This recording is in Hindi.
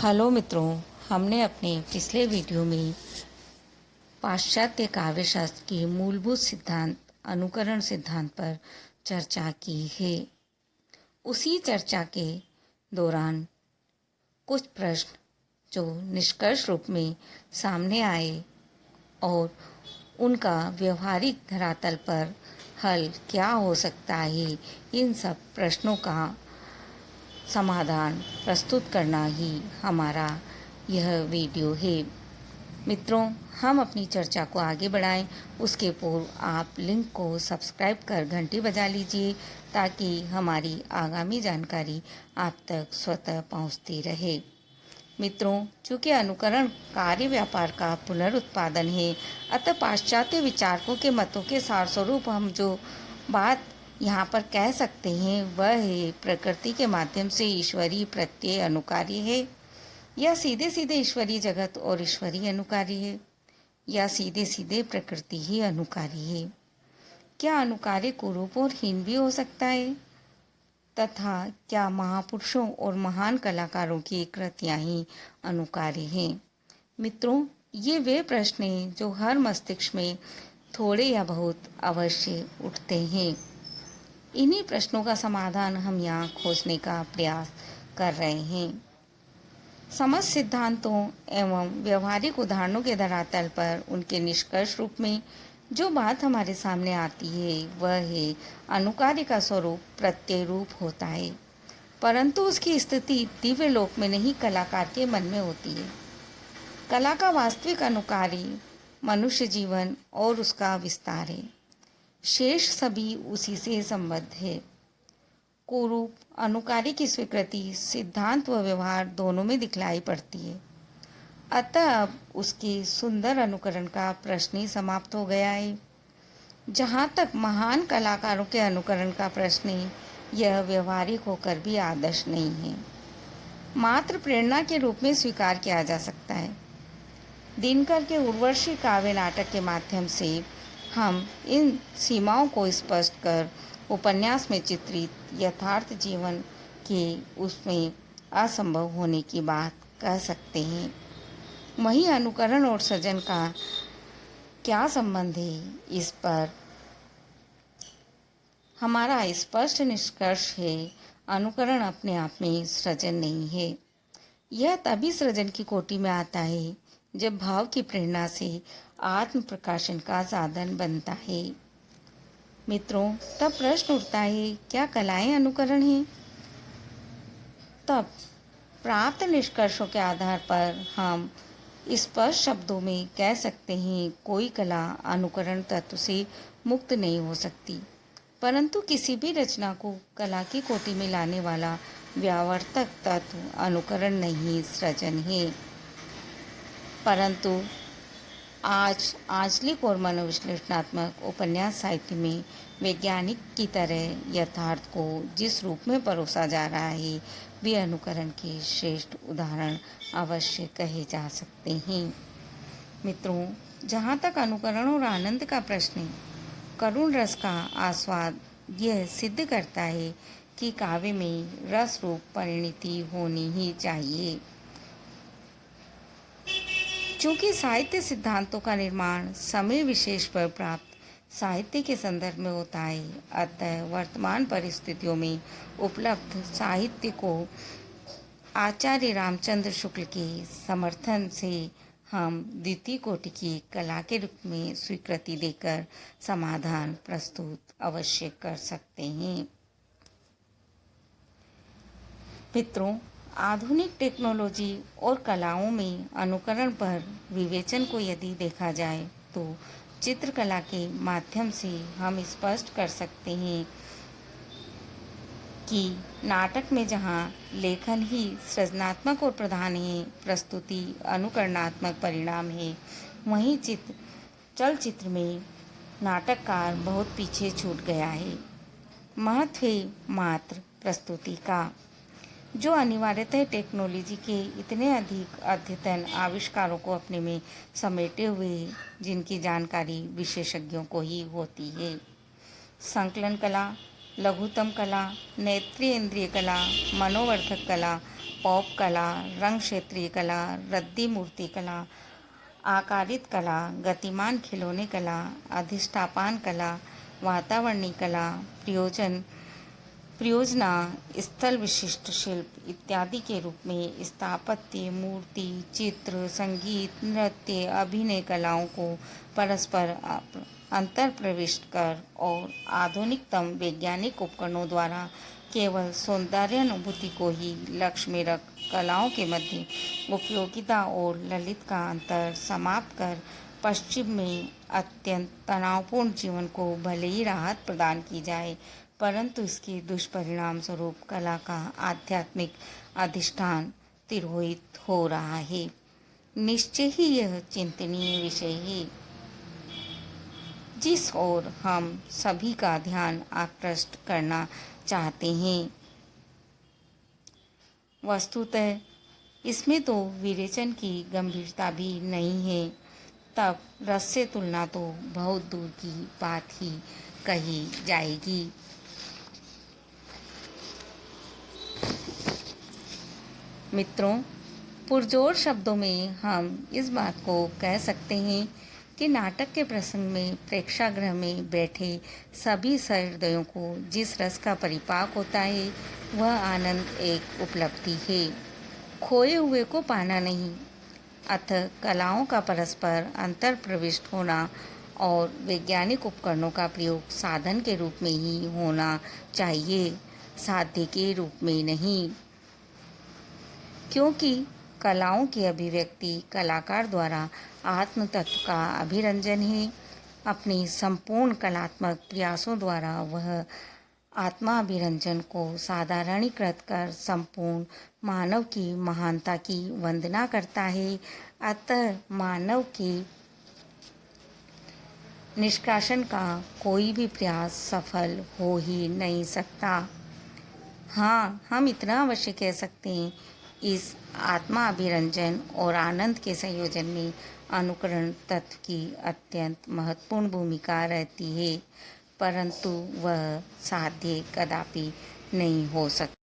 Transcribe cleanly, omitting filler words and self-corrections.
हेलो मित्रों, हमने अपने पिछले वीडियो में पाश्चात्य काव्यशास्त्र के मूलभूत सिद्धांत अनुकरण सिद्धांत पर चर्चा की है। उसी चर्चा के दौरान कुछ प्रश्न जो निष्कर्ष रूप में सामने आए और उनका व्यवहारिक धरातल पर हल क्या हो सकता है, इन सब प्रश्नों का समाधान प्रस्तुत करना ही हमारा यह वीडियो है। मित्रों, हम अपनी चर्चा को आगे बढ़ाएं उसके पूर्व आप लिंक को सब्सक्राइब कर घंटी बजा लीजिए ताकि हमारी आगामी जानकारी आप तक स्वतः पहुंचती रहे। मित्रों, चूँकि अनुकरण कार्य व्यापार का पुनरुत्पादन है, अतः पाश्चात्य विचारकों के मतों के सार स्वरूप हम जो बात यहाँ पर कह सकते हैं वह है प्रकृति के माध्यम से ईश्वरीय प्रत्यय अनुकार्य है, या सीधे सीधे ईश्वरीय जगत और ईश्वरीय अनुकारी है, या सीधे सीधे प्रकृति ही अनुकारी है। क्या अनुकार्य कुरूप और हीन भी हो सकता है? तथा क्या महापुरुषों और महान कलाकारों की कृतियाँ ही अनुकार्य हैं? मित्रों, ये वे प्रश्न हैं जो हर मस्तिष्क में थोड़े या बहुत अवश्य उठते हैं। इन्हीं प्रश्नों का समाधान हम यहाँ खोजने का प्रयास कर रहे हैं। समस्त सिद्धांतों एवं व्यवहारिक उदाहरणों के धरातल पर उनके निष्कर्ष रूप में जो बात हमारे सामने आती है वह है अनुकार्य का स्वरूप प्रत्यय रूप होता है, परंतु उसकी स्थिति दिव्य लोक में नहीं कलाकार के मन में होती है। कला का वास्तविक अनुकारी मनुष्य जीवन और उसका विस्तार है, शेष सभी उसी से संबद्ध है। कुरूप अनुकारी की स्वीकृति सिद्धांत व व्यवहार दोनों में दिखलाई पड़ती है। अतः अब उसके सुंदर अनुकरण का प्रश्न ही समाप्त हो गया है। जहाँ तक महान कलाकारों के अनुकरण का प्रश्न है, यह व्यवहारिक होकर भी आदर्श नहीं है, मात्र प्रेरणा के रूप में स्वीकार किया जा सकता है। दिनकर के उर्वशी काव्य नाटक के माध्यम से हम इन सीमाओं को स्पष्ट कर उपन्यास में चित्रित यथार्थ जीवन के उसमें असंभव होने की बात कह सकते हैं। वहीं अनुकरण और सृजन का क्या संबंध है, इस पर हमारा स्पष्ट निष्कर्ष है अनुकरण अपने आप में सृजन नहीं है। यह तभी सृजन की कोटि में आता है जब भाव की प्रेरणा से आत्म प्रकाशन का साधन बनता है। मित्रों, तब प्रश्न उठता है, क्या कलाएं अनुकरण हैं? तब प्राप्त निष्कर्षों के आधार पर हम स्पष्ट शब्दों में कह सकते हैं कोई कला अनुकरण तत्व से मुक्त नहीं हो सकती, परंतु किसी भी रचना को कला की कोटि में लाने वाला व्यावर्तक तत्व अनुकरण नहीं सृजन है। परंतु आज आंचलिक और मनोविश्लेषणात्मक उपन्यास साहित्य में वैज्ञानिक की तरह यथार्थ को जिस रूप में परोसा जा रहा है, वे अनुकरण के श्रेष्ठ उदाहरण अवश्य कहे जा सकते हैं। मित्रों, जहाँ तक अनुकरण और आनंद का प्रश्न है, करुण रस का आस्वाद यह सिद्ध करता है कि काव्य में रस रूप परिणति होनी ही चाहिए। चूँकि साहित्य सिद्धांतों का निर्माण समय विशेष पर प्राप्त साहित्य के संदर्भ में होता है, अतः वर्तमान परिस्थितियों में उपलब्ध साहित्य को आचार्य रामचंद्र शुक्ल के समर्थन से हम द्वितीय कोटि की कला के रूप में स्वीकृति देकर समाधान प्रस्तुत अवश्य कर सकते हैं। मित्रों, आधुनिक टेक्नोलॉजी और कलाओं में अनुकरण पर विवेचन को यदि देखा जाए तो चित्रकला के माध्यम से हम स्पष्ट कर सकते हैं कि नाटक में जहाँ लेखन ही सृजनात्मक और प्रधान है, प्रस्तुति अनुकरणात्मक परिणाम है, वहीं चलचित्र में नाटककार बहुत पीछे छूट गया है। महत्व है मात्र प्रस्तुति का, जो अनिवार्यतः टेक्नोलॉजी के इतने अधिक अद्यतन आविष्कारों को अपने में समेटे हुए जिनकी जानकारी विशेषज्ञों को ही होती है। संकलन कला, लघुतम कला, नेत्रेंद्रिय कला, मनोवर्धक कला, पॉप कला, रंग क्षेत्रीय कला, रद्दी मूर्ति कला, आकारित कला, गतिमान खिलौने कला, अधिष्ठापन कला, वातावरणीय कला, परियोजना, स्थल विशिष्ट शिल्प इत्यादि के रूप में स्थापत्य, मूर्ति, चित्र, संगीत, नृत्य, अभिनय कलाओं को परस्पर अंतर्प्रविष्ट कर और आधुनिकतम वैज्ञानिक उपकरणों द्वारा केवल सौंदर्यानुभूति को ही लक्ष्य में रख कलाओं के मध्य उपयोगिता और ललित का अंतर समाप्त कर पश्चिम में अत्यंत तनावपूर्ण जीवन को भले ही राहत प्रदान की जाए, परंतु इसके दुष्परिणाम स्वरूप कला का आध्यात्मिक अधिष्ठान तिरोहित हो रहा है। निश्चय ही यह चिंतनीय विषय है जिस ओर हम सभी का ध्यान आकृष्ट करना चाहते हैं। वस्तुतः इसमें तो विवेचन की गंभीरता भी नहीं है, तब रस से तुलना तो बहुत दूर की बात ही कही जाएगी। मित्रों, पुरजोर शब्दों में हम इस बात को कह सकते हैं कि नाटक के प्रसंग में प्रेक्षागृह में बैठे सभी सहृदयों को जिस रस का परिपाक होता है वह आनंद एक उपलब्धि है, खोए हुए को पाना नहीं। अतः कलाओं का परस्पर अंतर प्रविष्ट होना और वैज्ञानिक उपकरणों का प्रयोग साधन के रूप में ही होना चाहिए, साध्य के रूप में नहीं। क्योंकि कलाओं की अभिव्यक्ति कलाकार द्वारा आत्म तत्व का अभिरंजन है। अपनी संपूर्ण कलात्मक प्रयासों द्वारा वह आत्माभिरंजन को साधारणीकृत कर संपूर्ण मानव की महानता की वंदना करता है। अतः मानव के निष्कासन का कोई भी प्रयास सफल हो ही नहीं सकता। हाँ, हम इतना अवश्य कह सकते हैं, इस आत्माभिरंजन और आनंद के संयोजन में अनुकरण तत्व की अत्यंत महत्वपूर्ण भूमिका रहती है, परंतु वह साध्य कदापि नहीं हो सकता।